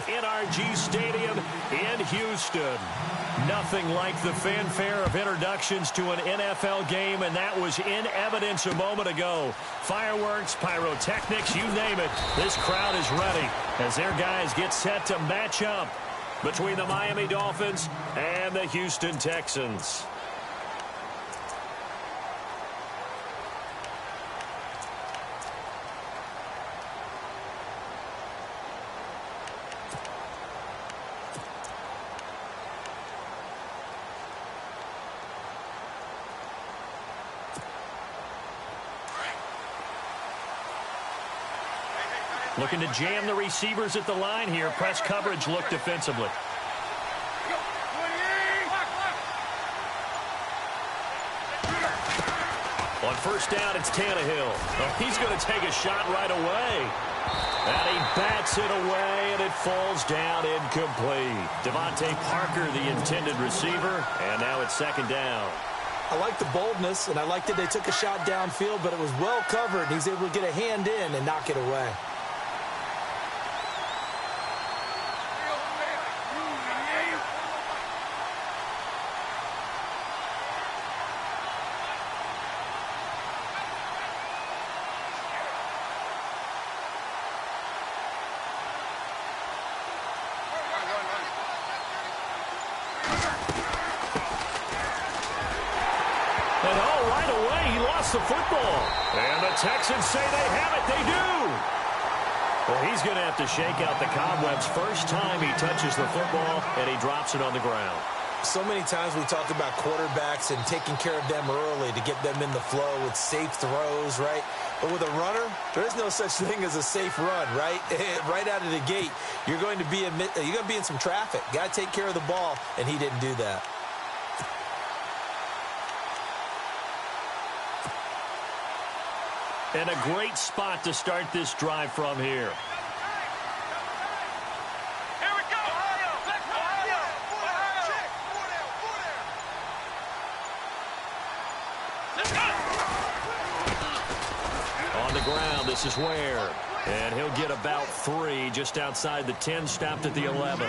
NRG Stadium in Houston. Nothing like the fanfare of introductions to an NFL game, and that was in evidence a moment ago. Fireworks, pyrotechnics, you name it. This crowd is ready as their guys get set to match up between the Miami Dolphins and the Houston Texans. Looking to jam the receivers at the line here. Press coverage look defensively. On first down, it's Tannehill. Oh, he's going to take a shot right away. And he bats it away, and it falls down incomplete. Devontae Parker, the intended receiver, and now it's second down. I like the boldness, and I like that they took a shot downfield, but it was well covered. He's able to get a hand in and knock it away. The football. And the Texans say they have it. They do. Well, he's going to have to shake out the cobwebs first time he touches the football, and he drops it on the ground. So many times we talked about quarterbacks and taking care of them early to get them in the flow with safe throws, right? But with a runner, there is no such thing as a safe run, right? Right out of the gate, you're going to be in some traffic. Got to take care of the ball, and he didn't do that. And a great spot to start this drive from here. Here we go. On the ground, this is Ware. And he'll get about 3 just outside the 10, stopped at the 11.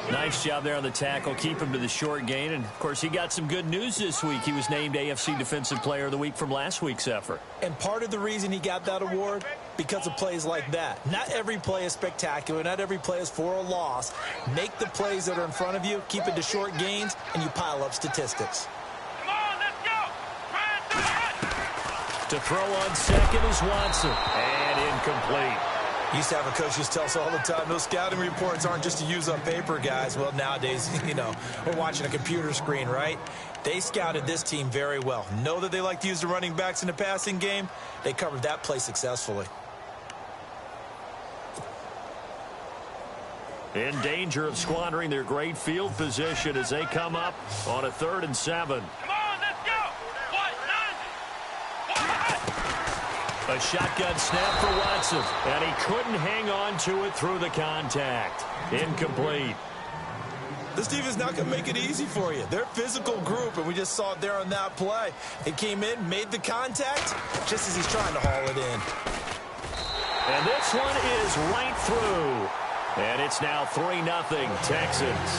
Nice job there on the tackle. Keep him to the short gain. And, of course, he got some good news this week. He was named AFC Defensive Player of the Week from last week's effort. And part of the reason he got that award, because of plays like that. Not every play is spectacular. Not every play is for a loss. Make the plays that are in front of you, keep it to short gains, and you pile up statistics. Come on, let's go. To throw on second is Watson. And incomplete. Used to have a coach just tell us all the time, those scouting reports aren't just to use on paper, guys. Well, nowadays, we're watching a computer screen, right? They scouted this team very well. Know that they like to use the running backs in the passing game. They covered that play successfully. In danger of squandering their great field position as they come up on a 3rd and 7. Come on, let's go. A shotgun snap for Watson, and he couldn't hang on to it through the contact. Incomplete. This team is not going to make it easy for you. They're a physical group, and we just saw it there on that play. He came in, made the contact, just as he's trying to haul it in. And this one is right through. And it's now 3-0 Texans.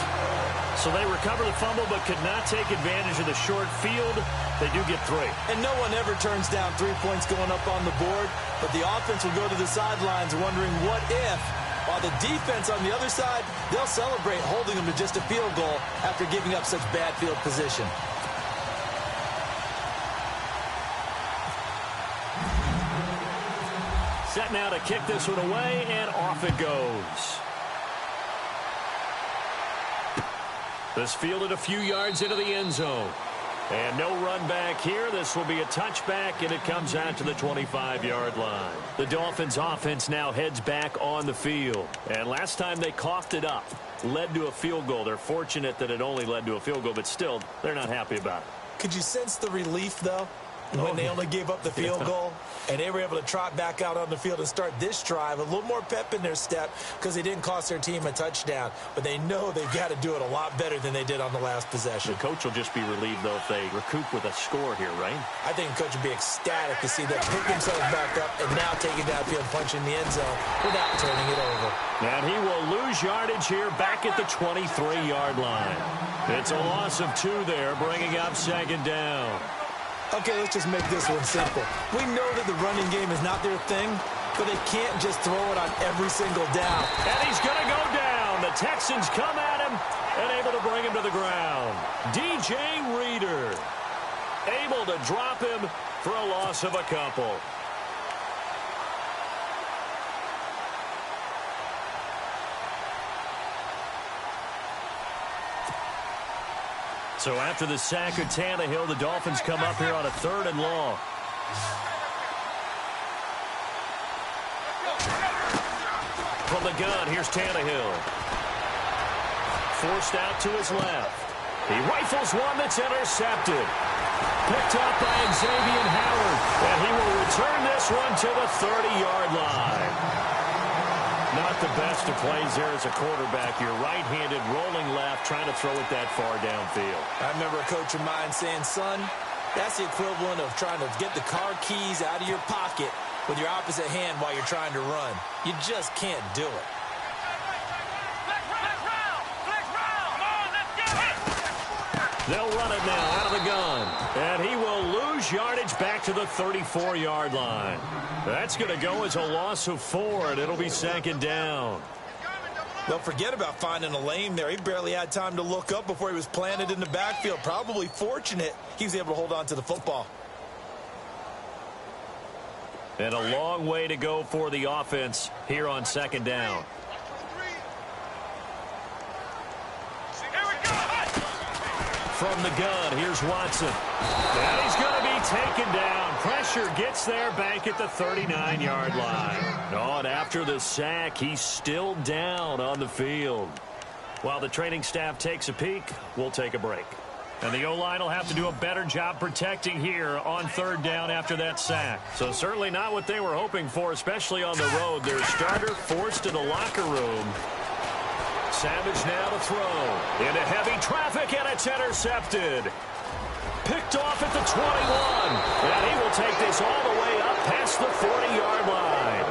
So they recover the fumble but could not take advantage of the short field. They do get 3. And no one ever turns down 3 points going up on the board. But the offense will go to the sidelines wondering what if. While the defense on the other side, they'll celebrate holding them to just a field goal after giving up such bad field position. Set now to kick this one away, and off it goes. This fielded a few yards into the end zone. And no run back here. This will be a touchback, and it comes out to the 25-yard line. The Dolphins' offense now heads back on the field. And last time they coughed it up, led to a field goal. They're fortunate that it only led to a field goal, but still, they're not happy about it. Could you sense the relief, though? when they only gave up the field goal, and they were able to trot back out on the field and start this drive. A little more pep in their step because they didn't cost their team a touchdown. But they know they've got to do it a lot better than they did on the last possession. The coach will just be relieved, though, if they recoup with a score here, right? I think the coach would be ecstatic to see them pick themselves back up and now take it downfield, punching the end zone without turning it over. And he will lose yardage here back at the 23-yard line. It's a loss of 2 there, bringing up second down. Okay, let's just make this one simple. We know that the running game is not their thing, but they can't just throw it on every single down. And he's going to go down. The Texans come at him and able to bring him to the ground. DJ Reader able to drop him for a loss of a couple. So after the sack of Tannehill, the Dolphins come up here on a 3rd and long. From the gun, here's Tannehill. Forced out to his left. He rifles one that's intercepted. Picked up by Xavier Howard. And he will return this one to the 30-yard line. Not the best of plays there as a quarterback. You're right-handed, rolling left, trying to throw it that far downfield. I remember a coach of mine saying, son, that's the equivalent of trying to get the car keys out of your pocket with your opposite hand while you're trying to run. You just can't do it. They'll run it now out of the gun. And he will lose yardage back to the 34-yard line. That's going to go as a loss of 4, and it'll be second down. Well, forget about finding a lane there. He barely had time to look up before he was planted in the backfield. Probably fortunate he was able to hold on to the football. And a long way to go for the offense here on second down. From the gun, here's Watson. And he's going to be taken down. Pressure gets there back at the 39-yard line. Oh, and after the sack, he's still down on the field. While the training staff takes a peek, we'll take a break. And the O-line will have to do a better job protecting here on 3rd down after that sack. So certainly not what they were hoping for, especially on the road. Their starter forced to the locker room. Savage now to throw. Into heavy traffic, and it's intercepted. Picked off at the 21. And he will take this all the way up past the 40-yard line.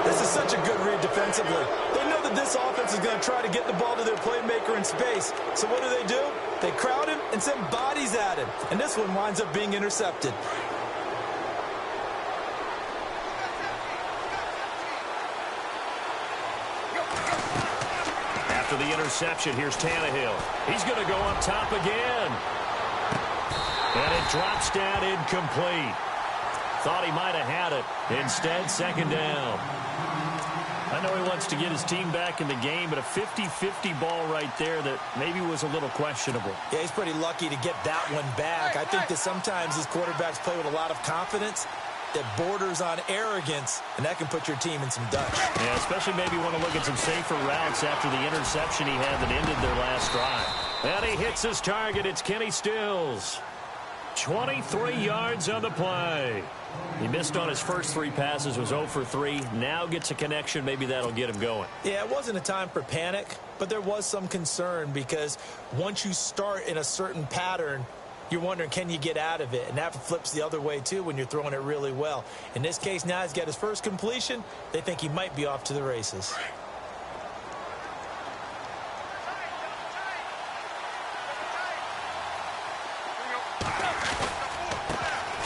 This is such a good read defensively. They know that this offense is going to try to get the ball to their playmaker in space. So what do? They crowd him and send bodies at him. And this one winds up being intercepted. After the interception, here's Tannehill. He's going to go up top again. And it drops down incomplete. Thought he might have had it. Instead, second down. I know he wants to get his team back in the game, but a 50-50 ball right there that maybe was a little questionable. Yeah, he's pretty lucky to get that one back. I think that sometimes these quarterbacks play with a lot of confidence that borders on arrogance, and that can put your team in some dutch. Yeah, especially maybe want to look at some safer routes after the interception he had that ended their last drive. And he hits his target. It's Kenny Stills. 23 yards on the play. He missed on his first 3 passes, was 0 for 3. Now gets a connection. Maybe that'll get him going. Yeah, it wasn't a time for panic, but there was some concern because once you start in a certain pattern, you're wondering, can you get out of it? And that flips the other way, too, when you're throwing it really well. In this case, now he's got his first completion. They think he might be off to the races.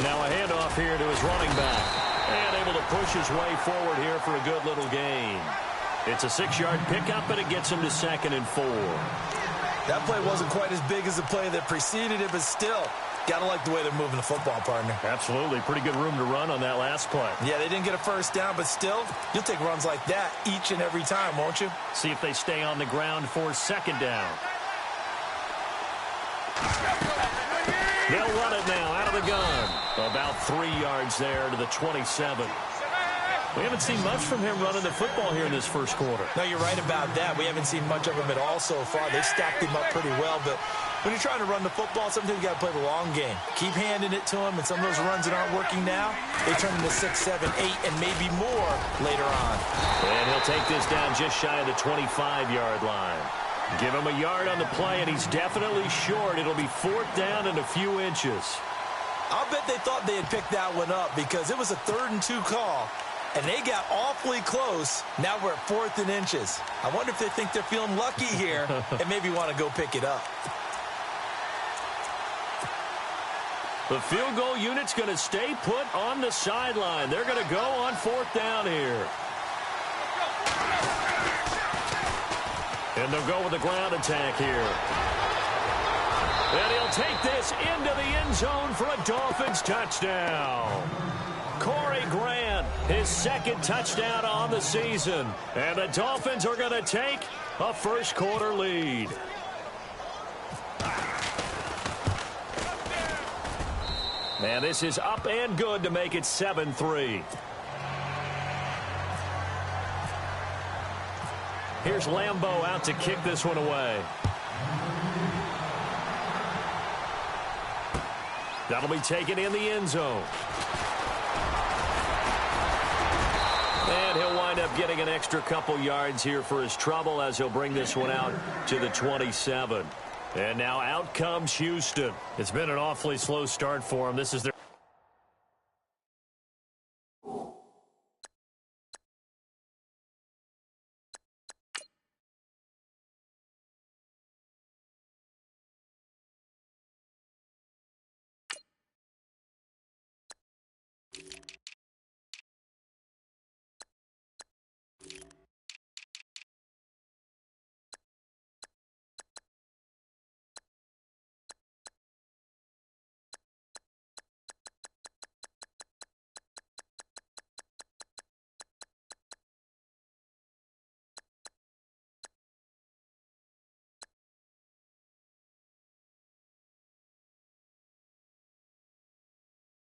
Now a handoff here to his running back. And able to push his way forward here for a good little gain. It's a 6-yard pickup, and it gets him to 2nd and 4. That play wasn't quite as big as the play that preceded it, but still, got to like the way they're moving the football, partner. Absolutely. Pretty good room to run on that last play. Yeah, they didn't get a first down, but still, you'll take runs like that each and every time, won't you? See if they stay on the ground for second down. They'll run it now out of the gun. About 3 yards there to the 27. We haven't seen much from him running the football here in this first quarter. No, you're right about that. We haven't seen much of him at all so far. They've stacked him up pretty well, but When you're trying to run the football, sometimes you got to play the long game. Keep handing it to him, and some of those runs that aren't working now, they turn into 6, 7, 8, and maybe more later on. And he'll take this down just shy of the 25-yard line. Give him a yard on the play, and he's definitely short. It'll be 4th down and a few inches. I'll bet they thought they had picked that one up because it was a 3rd and 2 call, and they got awfully close. Now we're at 4th and inches. I wonder if they think they're feeling lucky here and maybe want to go pick it up. The field goal unit's going to stay put on the sideline. They're going to go on 4th down here. And they'll go with the ground attack here. And he'll take this into the end zone for a Dolphins touchdown. Corey Grant, his 2nd touchdown on the season. And the Dolphins are going to take a first-quarter lead. And this is up and good to make it 7-3. Here's Lambeau out to kick this one away. That'll be taken in the end zone. And he'll wind up getting an extra couple yards here for his trouble as he'll bring this one out to the 27. And now out comes Houston. It's been an awfully slow start for him. This is their